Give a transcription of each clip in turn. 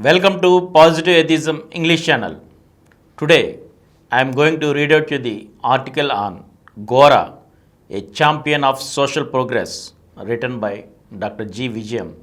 Welcome to Positive Atheism English channel. Today I am going to read out you the article on Gora, a champion of social progress, written by Dr. G. Vijayam,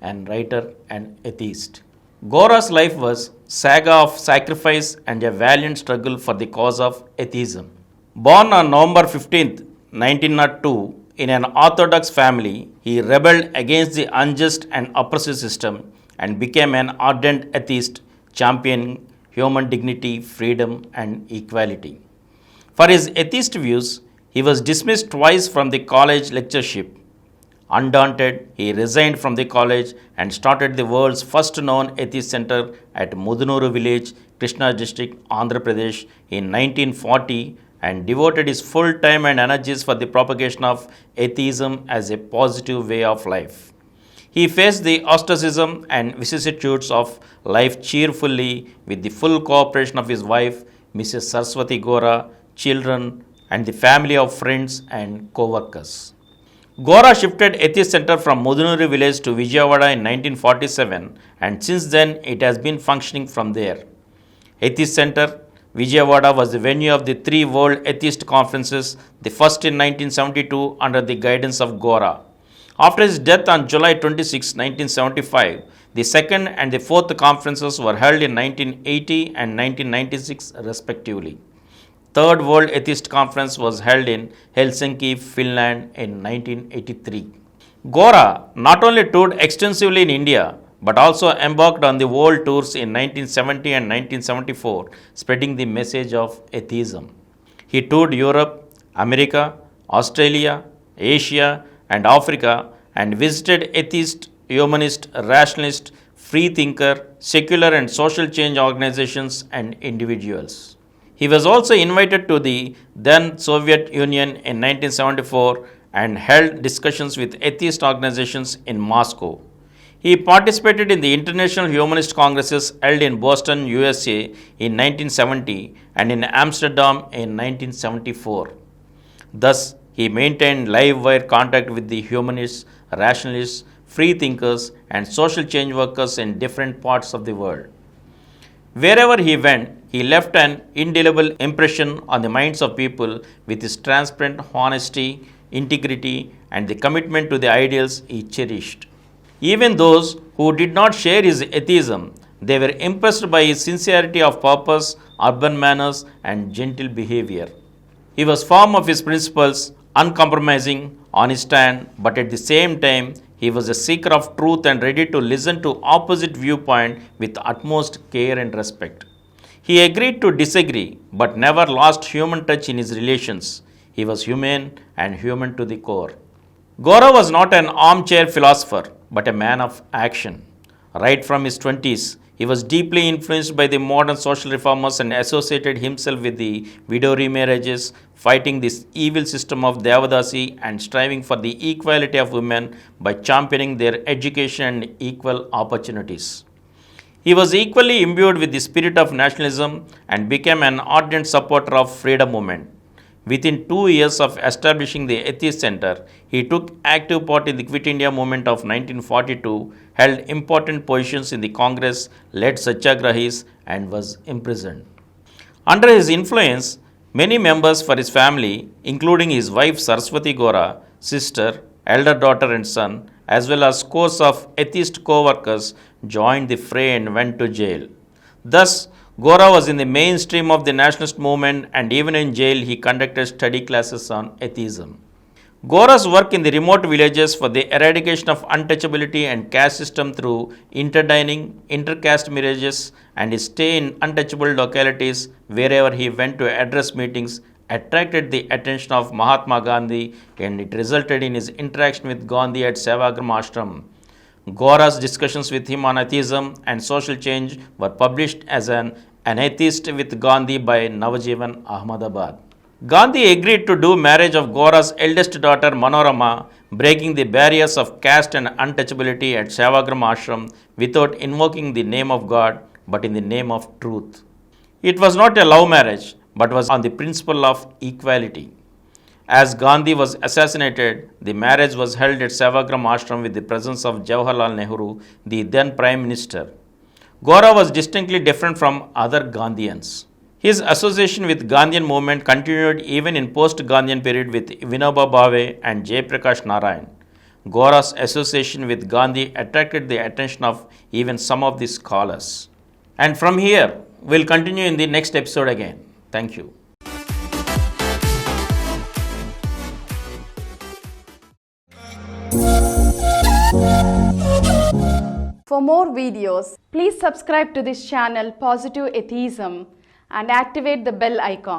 an writer and atheist. Gora's life was saga of sacrifice and a valiant struggle for the cause of atheism. Born on November 15, 1902, in an orthodox family, he rebelled against the unjust and oppressive system and became an ardent atheist championing human dignity, freedom, and equality. For his atheist views, he was dismissed twice from the college lectureship. Undaunted, he resigned from the college and started the world's first known atheist center at Mudunuru village, Krishna district, Andhra Pradesh in 1940 and devoted his full time and energies for the propagation of atheism as a positive way of life. He faced the ostracism and vicissitudes of life cheerfully with the full cooperation of his wife, Mrs. Saraswati Gora, children, and the family of friends and co-workers. Gora shifted Atheist Center from Mudunuru village to Vijayawada in 1947 and since then it has been functioning from there. Atheist Center, Vijayawada was the venue of the three World Atheist Conferences, the first in 1972 under the guidance of Gora. After his death on July 26, 1975, the second and the fourth conferences were held in 1980 and 1996 respectively. Third World Atheist Conference was held in Helsinki, Finland in 1983. Gora not only toured extensively in India, but also embarked on the world tours in 1970 and 1974, spreading the message of atheism. He toured Europe, America, Australia, Asia, and Africa and visited atheist, humanist, rationalist, free thinker, secular and social change organizations and individuals. He was also invited to the then Soviet Union in 1974 and held discussions with atheist organizations in Moscow. He participated in the International Humanist Congresses held in Boston, USA in 1970 and in Amsterdam in 1974. Thus, he maintained live-wire contact with the humanists, rationalists, free thinkers, and social change workers in different parts of the world. Wherever he went, he left an indelible impression on the minds of people with his transparent honesty, integrity, and the commitment to the ideals he cherished. Even those who did not share his atheism, they were impressed by his sincerity of purpose, urban manners, and gentle behavior. He was firm of his principles, uncompromising on his stand, but at the same time, he was a seeker of truth and ready to listen to opposite viewpoint with utmost care and respect. He agreed to disagree, but never lost human touch in his relations. He was humane and human to the core. Gora was not an armchair philosopher, but a man of action. Right from his 20s, he was deeply influenced by the modern social reformers and associated himself with the widow remarriages, fighting this evil system of Devadasi and striving for the equality of women by championing their education and equal opportunities. He was equally imbued with the spirit of nationalism and became an ardent supporter of freedom movement. Within 2 years of establishing the Atheist Center, he took active part in the Quit India movement of 1942, held important positions in the Congress, led satyagrahis, and was imprisoned. Under his influence, many members for his family, including his wife Saraswati Gora, sister, elder daughter and son, as well as scores of atheist co-workers, joined the fray and went to jail. Thus, Gora was in the mainstream of the nationalist movement and even in jail he conducted study classes on atheism. Gora's work in the remote villages for the eradication of untouchability and caste system through interdining, intercaste marriages and his stay in untouchable localities wherever he went to address meetings attracted the attention of Mahatma Gandhi and it resulted in his interaction with Gandhi at Sevagram Ashram. Gora's discussions with him on atheism and social change were published as an atheist with Gandhi by Navajivan Ahmedabad. Gandhi agreed to do marriage of Gora's eldest daughter Manorama, breaking the barriers of caste and untouchability at Sevagram Ashram without invoking the name of God but in the name of truth. It was not a love marriage but was on the principle of equality. As Gandhi was assassinated, the marriage was held at Sevagram Ashram with the presence of Jawaharlal Nehru, the then Prime Minister. Gora was distinctly different from other Gandhians. His association with Gandhian movement continued even in post-Gandhian period with Vinoba Bhave and Jayaprakash Narayan. Gora's association with Gandhi attracted the attention of even some of the scholars. And from here, we'll continue in the next episode again. Thank you. For more videos, please subscribe to this channel Positive Atheism and activate the bell icon.